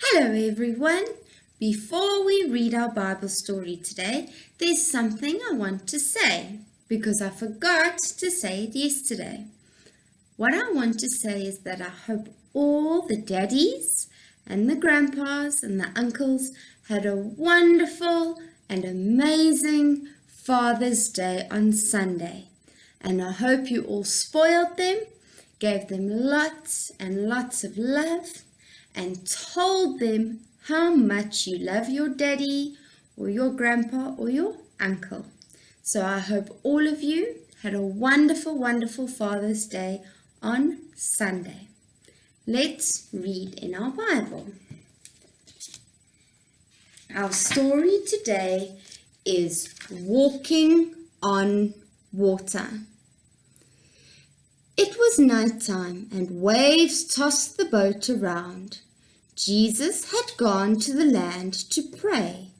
Hello everyone. Before we read our Bible story today, there's something I want to say because I forgot to say it yesterday. What I want to say is that I hope all the daddies and the grandpas and the uncles had a wonderful and amazing Father's Day on Sunday. And I hope you all spoiled them, gave them lots and lots of love, and told them how much you love your daddy or your grandpa or your uncle. So I hope all of you had a wonderful, wonderful Father's Day on Sunday. Let's read in our Bible. Our story today is Walking on Water. It was nighttime and waves tossed the boat around. Jesus had gone to the land to pray,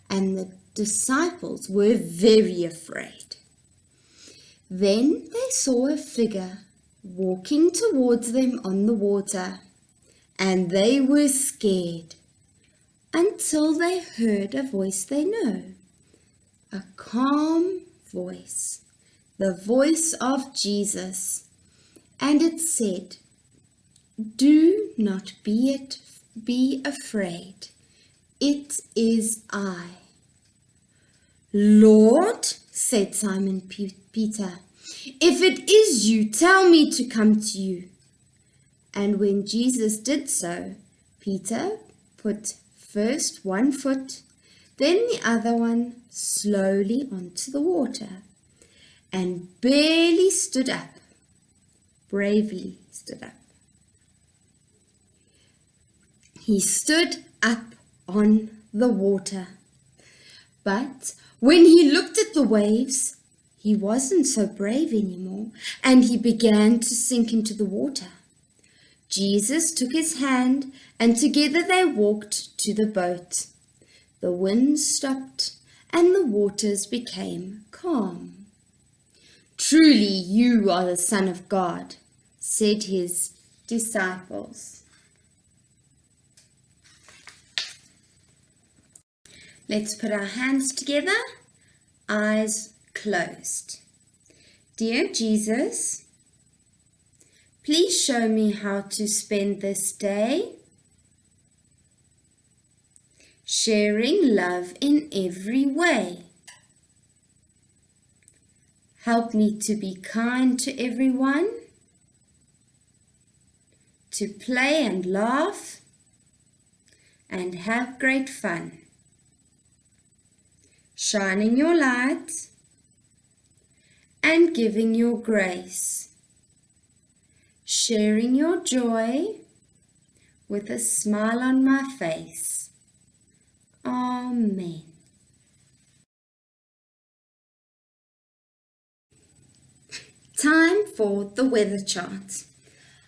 and the disciples were very afraid. Then they saw a figure walking towards them on the water, and they were scared until they heard a voice they know, a calm voice, the voice of Jesus. And it said, "Do not be afraid. It is I." "Lord," said Simon Peter, "if it is you, tell me to come to you." And when Jesus did so, Peter put first one foot, then the other one slowly onto the water, and barely stood up. Bravely stood up. He stood up on the water. But when he looked at the waves, he wasn't so brave anymore, and he began to sink into the water. Jesus took his hand, and together they walked to the boat. The wind stopped, and the waters became calm. "Truly you are the Son of God," said his disciples. Let's put our hands together, eyes closed. Dear Jesus, please show me how to spend this day sharing love in every way. Help me to be kind to everyone, to play and laugh, and have great fun. Shining your light and giving your grace. Sharing your joy with a smile on my face. Amen. Time for the weather chart.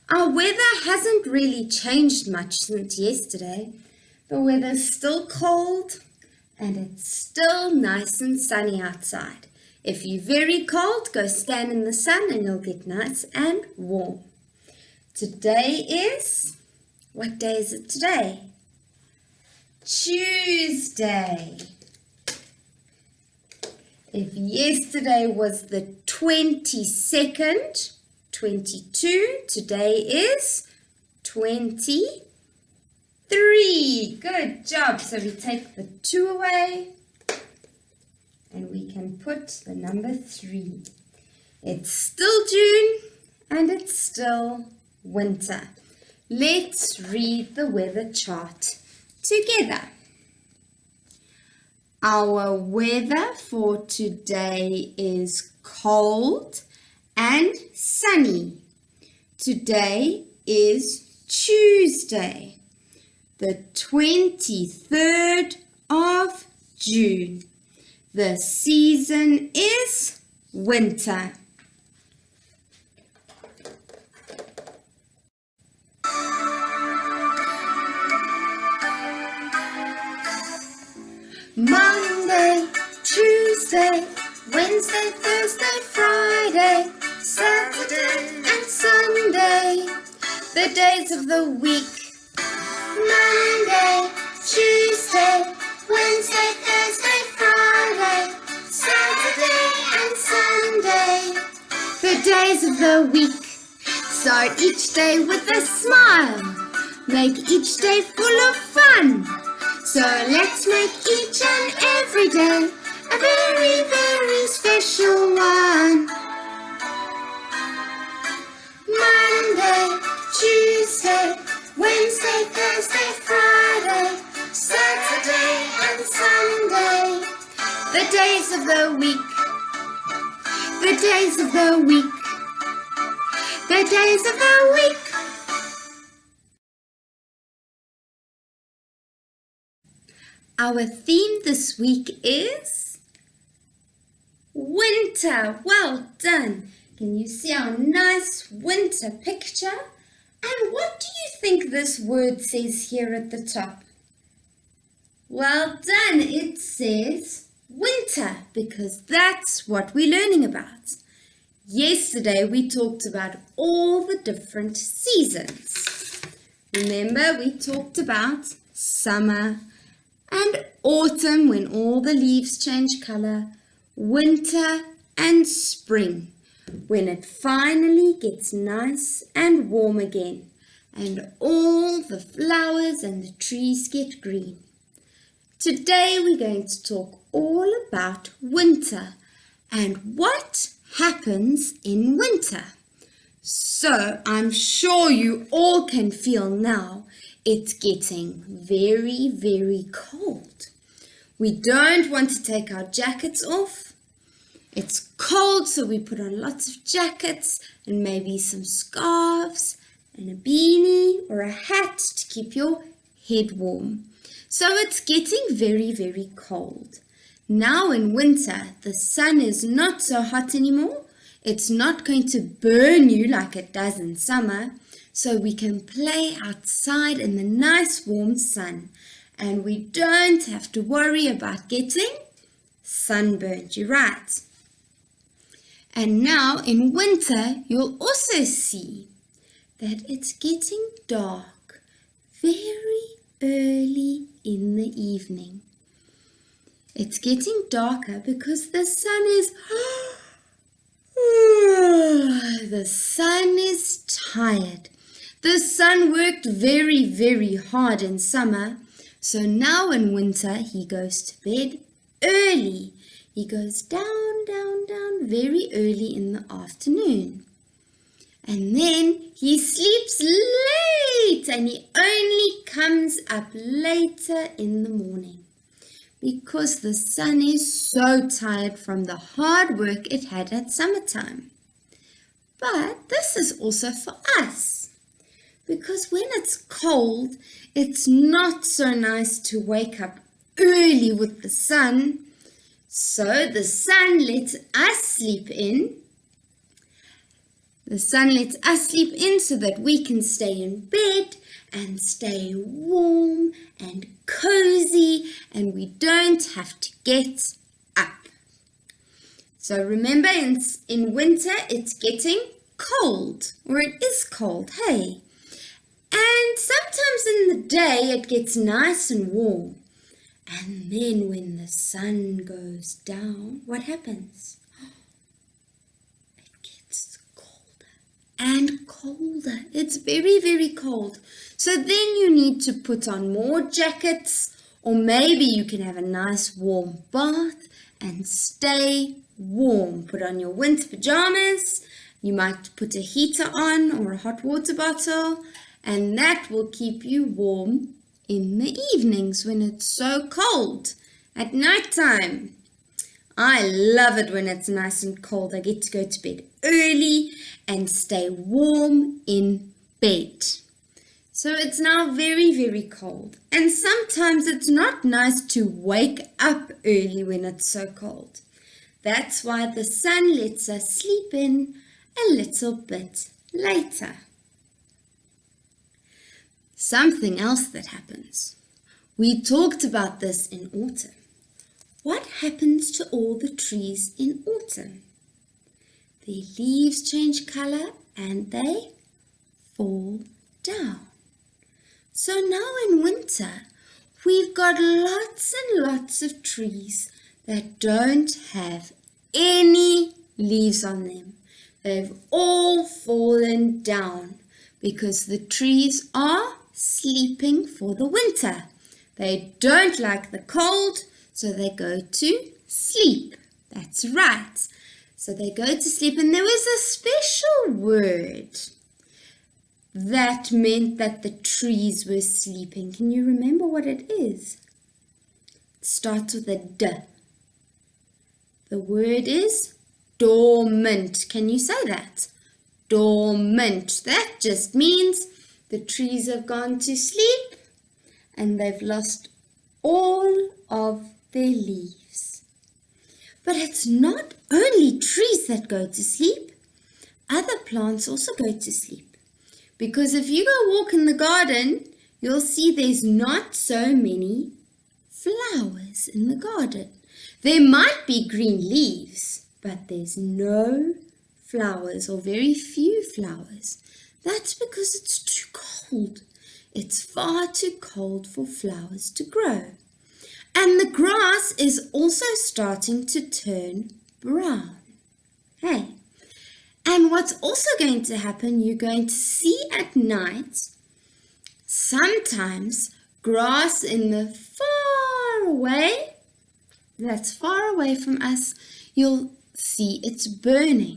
Our weather hasn't really changed much since yesterday. The weather's still cold and it's still nice and sunny outside. If you're very cold, go stand in the sun and you'll get nice and warm. Today is, what day is it today? Tuesday. If yesterday was the 22nd, 22, today is 23. Good job. So we take the 2 away and we can put the number 3. It's still June and it's still winter. Let's read the weather chart together. Our weather for today is cold and sunny. Today is Tuesday, the 23rd of June. The season is winter. Monday, Tuesday, Wednesday, Thursday, Friday, Saturday and Sunday, the days of the week. Monday, Monday, Tuesday, Wednesday, Thursday, Friday, Saturday and Sunday. The days of the week. Start each day with a smile. Make each day full of fun. So let's make each and every day a very, very special one. Monday, Tuesday, Wednesday, Thursday, Friday, Saturday and Sunday. The days of the week. The days of the week. The days of the week. Our theme this week is winter. Well done. Can you see our nice winter picture? And what do you think this word says here at the top? Well done. It says winter because that's what we're learning about. Yesterday we talked about all the different seasons. Remember, we talked about summer and autumn when all the leaves change color, winter and spring when it finally gets nice and warm again and all the flowers and the trees get green. Today we're going to talk all about winter and what happens in winter. So I'm sure you all can feel now it's getting very, very cold. We don't want to take our jackets off. It's cold, so we put on lots of jackets and maybe some scarves and a beanie or a hat to keep your head warm. So it's getting very, very cold. Now in winter, the sun is not so hot anymore. It's not going to burn you like it does in summer. So we can play outside in the nice warm sun. And we don't have to worry about getting sunburned. You're right. And now in winter, you'll also see that it's getting dark very early in the evening. It's getting darker because the sun is tired. The sun worked very, very hard in summer. So now in winter, he goes to bed early. He goes down, down, down very early in the afternoon. And then he sleeps late and he only comes up later in the morning because the sun is so tired from the hard work it had at summertime. But this is also for us because when it's cold, it's not so nice to wake up early with the sun. So the sun lets us sleep in. The sun lets us sleep in so that we can stay in bed and stay warm and cozy and we don't have to get up. So remember in winter it's getting cold, or it is cold, hey? And sometimes in the day it gets nice and warm. And then when the sun goes down, what happens? It gets colder and colder. It's very, very cold. So then you need to put on more jackets, or maybe you can have a nice warm bath and stay warm. Put on your winter pajamas. You might put a heater on or a hot water bottle, and that will keep you warm in the evenings when it's so cold at night time. I love it when it's nice and cold. I get to go to bed early and stay warm in bed. So it's now very, very cold. And sometimes it's not nice to wake up early when it's so cold. That's why the sun lets us sleep in a little bit later. Something else that happens. We talked about this in autumn. What happens to all the trees in autumn? Their leaves change color and they fall down. So now in winter, we've got lots and lots of trees that don't have any leaves on them. They've all fallen down because the trees are sleeping for the winter. They don't like the cold, so they go to sleep. That's right. So they go to sleep, and there was a special word that meant that the trees were sleeping. Can you remember what it is? It starts with a D. The word is dormant. Can you say that? Dormant. That just means the trees have gone to sleep and they've lost all of their leaves. But it's not only trees that go to sleep. Other plants also go to sleep. Because if you go walk in the garden, you'll see there's not so many flowers in the garden. There might be green leaves, but there's no flowers or very few flowers. That's because it's too cold. It's far too cold for flowers to grow. And the grass is also starting to turn brown. Hey. And what's also going to happen, you're going to see at night, sometimes grass in the far away, that's far away from us, you'll see it's burning.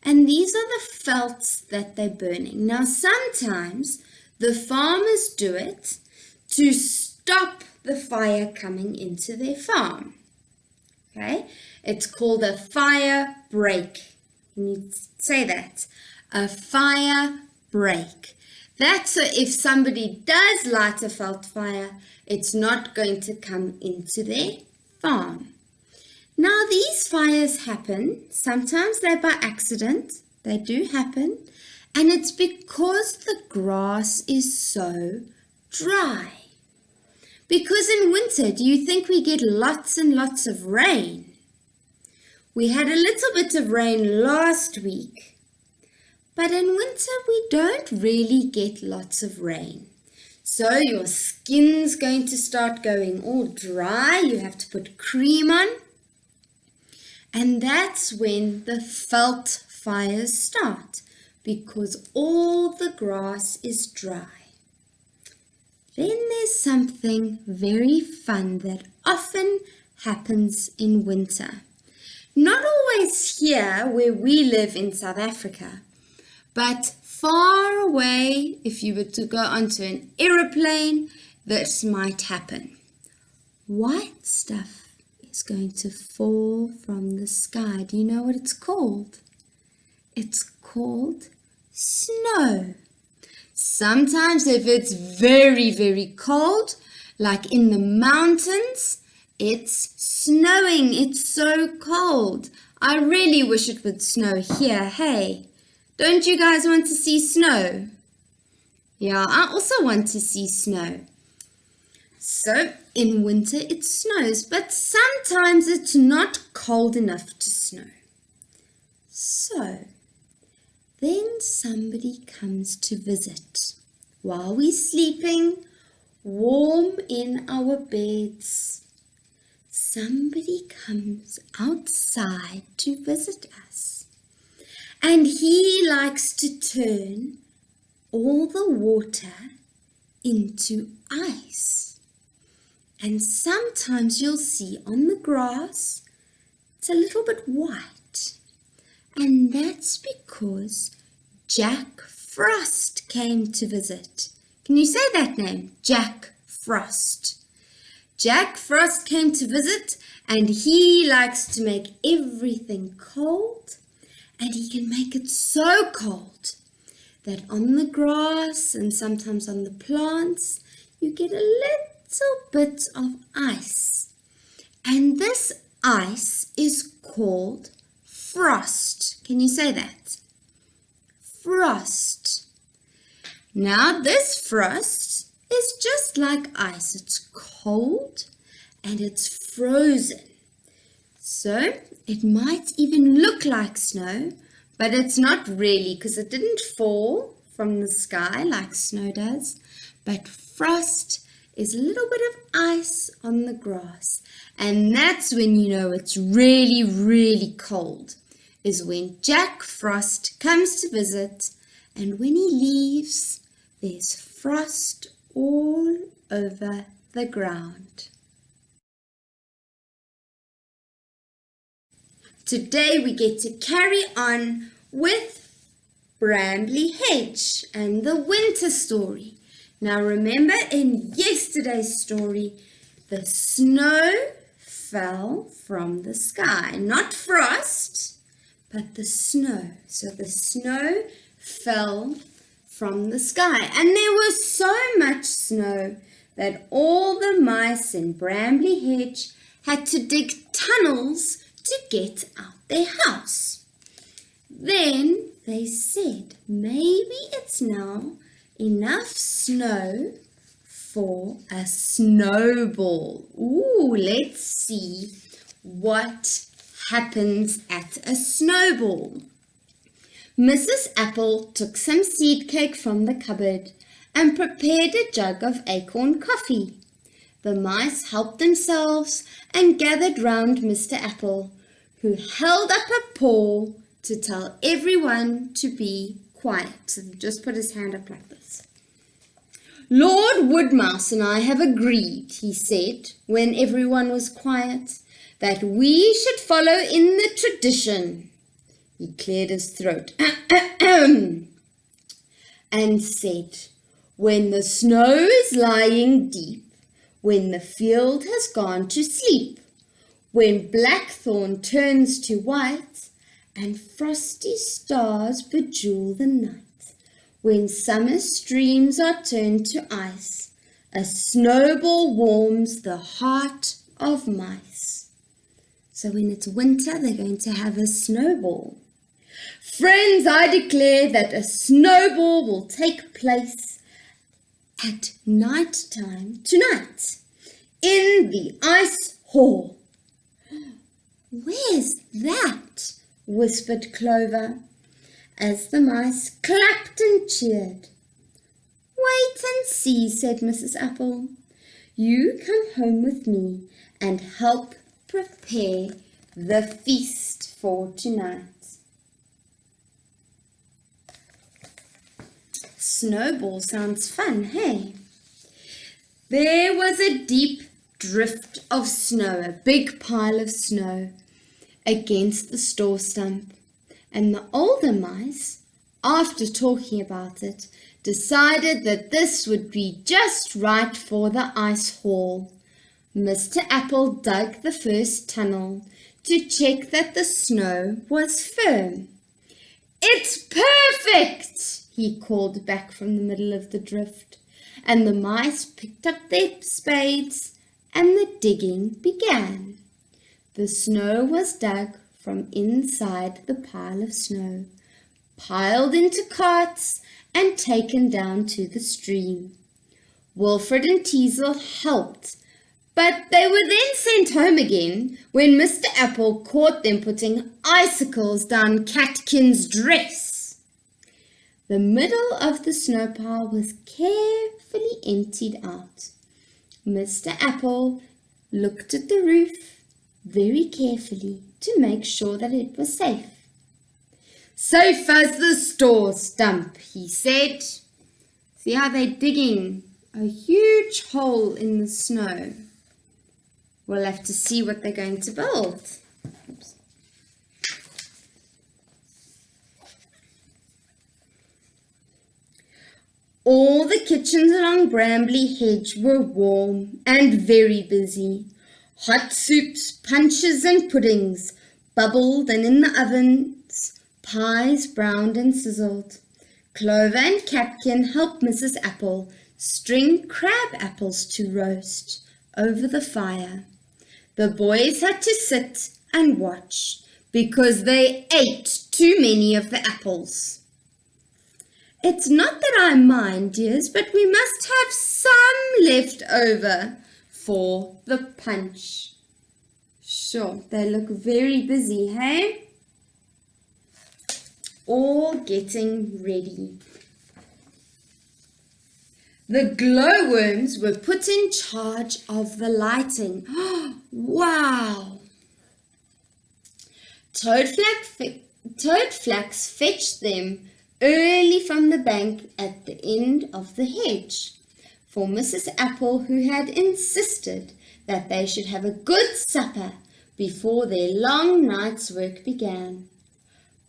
And these are the felts that they're burning. Now, sometimes the farmers do it to stop the fire coming into their farm. Okay? It's called a fire break. Can you say that? A fire break. That's so if somebody does light a felt fire, it's not going to come into their farm. Now these fires happen, sometimes they're by accident, they do happen, and it's because the grass is so dry. Because in winter, do you think we get lots and lots of rain? We had a little bit of rain last week, but in winter we don't really get lots of rain. So your skin's going to start going all dry, you have to put cream on, and that's when the veld fires start, because all the grass is dry. Then there's something very fun that often happens in winter. Not always here where we live in South Africa, but far away, if you were to go onto an aeroplane, this might happen. White stuff is going to fall from the sky. Do you know what it's called? It's called snow. Sometimes if it's very, very cold, like in the mountains, it's snowing. It's so cold. I really wish it would snow here. Hey, don't you guys want to see snow? Yeah, I also want to see snow. So in winter it snows, but sometimes it's not cold enough to snow. So then somebody comes to visit while we're sleeping, warm in our beds. Somebody comes outside to visit us, and he likes to turn all the water into ice. And sometimes you'll see on the grass, it's a little bit white. And that's because Jack Frost came to visit. Can you say that name? Jack Frost. Jack Frost came to visit, and he likes to make everything cold, and he can make it so cold that on the grass and sometimes on the plants, you get a little bit of ice. And this ice is called frost. Can you say that? Frost. Now this frost is just like ice. It's cold and it's frozen. So it might even look like snow, but it's not really, because it didn't fall from the sky like snow does, but frost is a little bit of ice on the grass. And that's when you know it's really, really cold, is when Jack Frost comes to visit, and when he leaves, there's frost all over the ground. Today we get to carry on with Bramley Hedge and the winter story. Now remember, in yesterday's story, the snow fell from the sky. Not frost, but the snow. So the snow fell from the sky. And there was so much snow that all the mice in Bramley Hedge had to dig tunnels to get out their house. Then they said, maybe it's now enough snow for a snowball. Ooh, let's see what happens at a snowball. Mrs. Apple took some seed cake from the cupboard and prepared a jug of acorn coffee. The mice helped themselves and gathered round Mr. Apple, who held up a paw to tell everyone to be quiet. So just put his hand up like this. Lord Woodmouse and I have agreed, he said, when everyone was quiet, that we should follow in the tradition. He cleared his throat and said, when the snow is lying deep, when the field has gone to sleep, when blackthorn turns to white, and frosty stars bejewel the night, when summer streams are turned to ice, a snowball warms the heart of mice. So when it's winter, they're going to have a snowball. Friends, I declare that a snowball will take place at night time tonight in the ice hall. Where's that? Whispered Clover, as the mice clapped and cheered. Wait and see, said Mrs. Apple. You come home with me and help prepare the feast for tonight. Snowball sounds fun, hey? There was a deep drift of snow, a big pile of snow, against the store stump, and the older mice, after talking about it, decided that this would be just right for the ice hall. Mr. Apple dug the first tunnel to check that the snow was firm. It's perfect, he called back from the middle of the drift, and the mice picked up their spades and the digging began. The snow was dug from inside the pile of snow, piled into carts and taken down to the stream. Wilfred and Teasel helped, but they were then sent home again when Mr. Apple caught them putting icicles down Catkin's dress. The middle of the snow pile was carefully emptied out. Mr. Apple looked at the roof very carefully to make sure that it was safe. Safe as the store stump, he said. See how they're digging a huge hole in the snow. We'll have to see what they're going to build. Oops. All the kitchens along Bramley Hedge were warm and very busy. Hot soups, punches and puddings bubbled, and in the ovens pies browned and sizzled. Clover and Catkin helped Mrs. Apple string crab apples to roast over the fire. The boys had to sit and watch because they ate too many of the apples. It's not that I mind, dears, but we must have some left over for the punch. Sure, they look very busy, hey? All getting ready. The glowworms were put in charge of the lighting. Wow! Toadflax fetched them early from the bank at the end of the hedge, for Mrs. Apple, who had insisted that they should have a good supper before their long night's work began.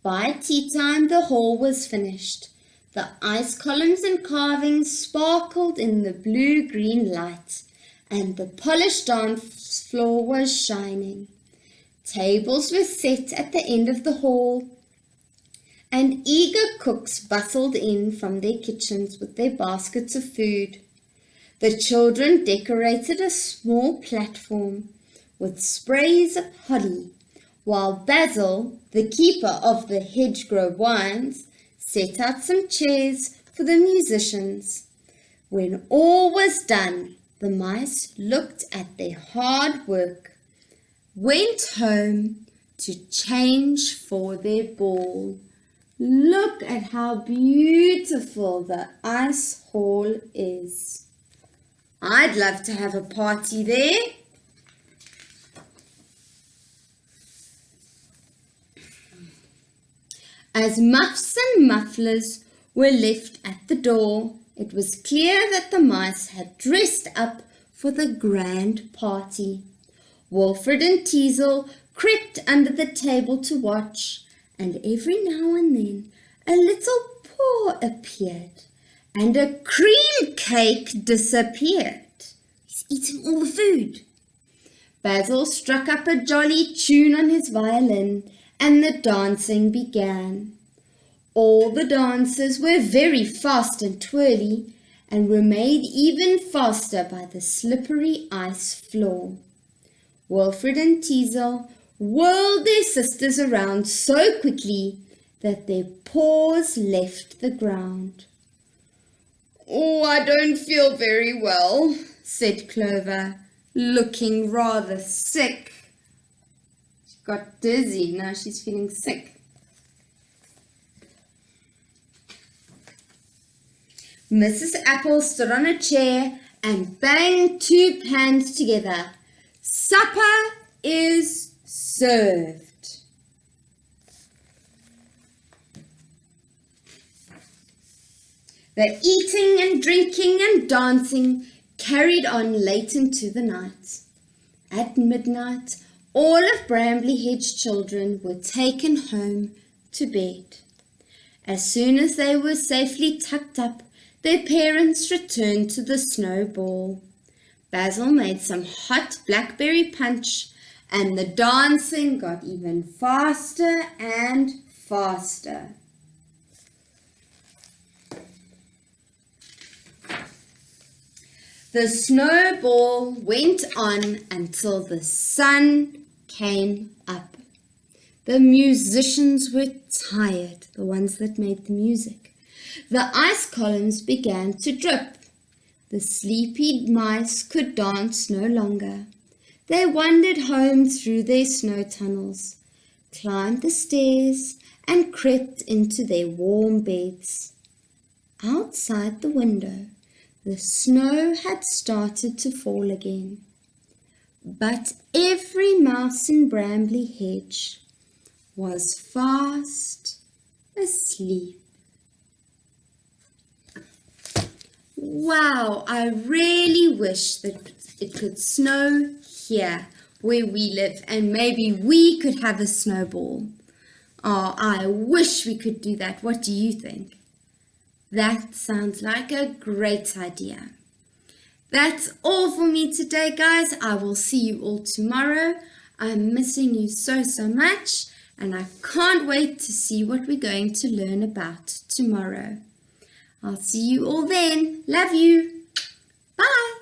By tea time the hall was finished. The ice columns and carvings sparkled in the blue-green light, and the polished dance floor was shining. Tables were set at the end of the hall, and eager cooks bustled in from their kitchens with their baskets of food. The children decorated a small platform with sprays of holly, while Basil, the keeper of the Hedgerow wines, set out some chairs for the musicians. When all was done, the mice looked at their hard work, went home to change for their ball. Look at how beautiful the ice hall is. I'd love to have a party there. As muffs and mufflers were left at the door, it was clear that the mice had dressed up for the grand party. Wilfred and Teasel crept under the table to watch, and every now and then a little paw appeared, and a cream cake disappeared. He's eating all the food. Basil struck up a jolly tune on his violin, and the dancing began. All the dancers were very fast and twirly, and were made even faster by the slippery ice floor. Wilfred and Teasel whirled their sisters around so quickly that their paws left the ground. "Oh, I don't feel very well," said Clover, looking rather sick. She got dizzy, now she's feeling sick. Mrs. Apple stood on a chair and banged two pans together. "Supper is served." The eating and drinking and dancing carried on late into the night. At midnight, all of Brambley Hedge children were taken home to bed. As soon as they were safely tucked up, their parents returned to the snowball. Basil made some hot blackberry punch, and the dancing got even faster and faster. The snowball went on until the sun came up. The musicians were tired, the ones that made the music. The ice columns began to drip. The sleepy mice could dance no longer. They wandered home through their snow tunnels, climbed the stairs, and crept into their warm beds. Outside the window, the snow had started to fall again. But every mouse in Brambley Hedge was fast asleep. Wow, I really wish that it could snow here where we live, and maybe we could have a snowball. Oh, I wish we could do that. What do you think? That sounds like a great idea. That's all for me today, guys. I will see you all tomorrow. I'm missing you so much, and I can't wait to see what we're going to learn about tomorrow. I'll see you all then. Love you. Bye.